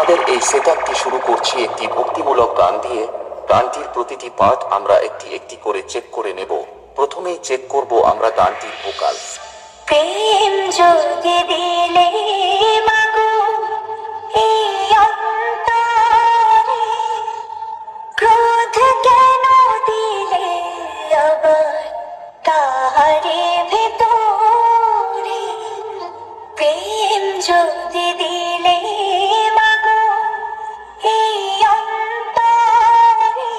আমাদের এই সেটআপটি শুরু করছি একটি ভক্তিমূলক গান দিয়ে। গানটির প্রতিটি পার্ট আমরা একটি একটি করে চেক করে নেব। প্রথমেই চেক করব আমরা গানটির ভোকাল। প্রেম যদি দিলে মাগো এই অন্তরে, ক্রোধ কেন দিলে আবার তাহারে ভেতরে। প্রেম যদি দিলে মাগো এই অন্তরে,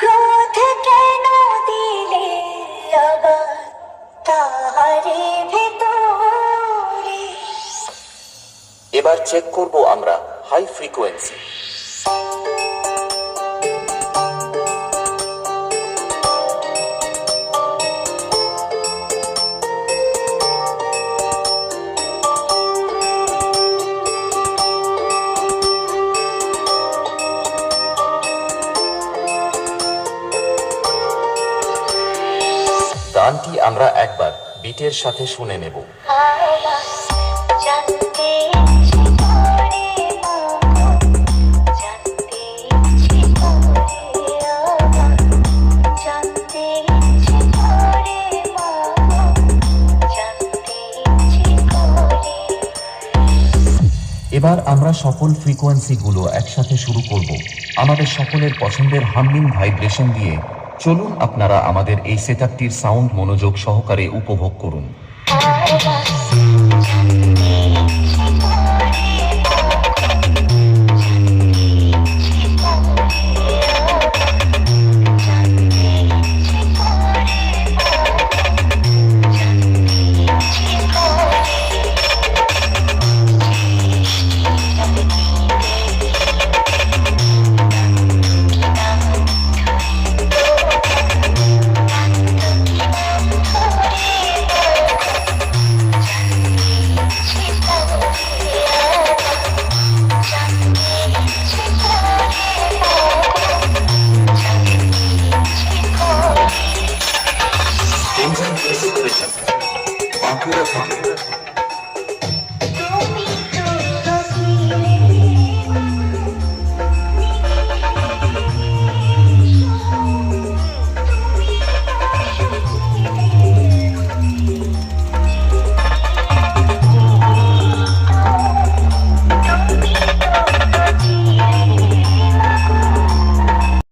ক্রোধ কেন দিলে আবার তাহারে ভেতরে। এবার চেক করব আমরা হাই ফ্রিকোয়েন্সি। গানটি আমরা একবার বিটের সাথে শুনে নেব। এবার আমরা সকল ফ্রিকোয়েন্সিগুলো একসাথে শুরু করব আমাদের সকলের পছন্দের হামিং ভাইব্রেশন দিয়ে। চলুন আপনারা আমাদের এই সেটআপটির সাউন্ড মনোযোগ সহকারে উপভোগ করুন।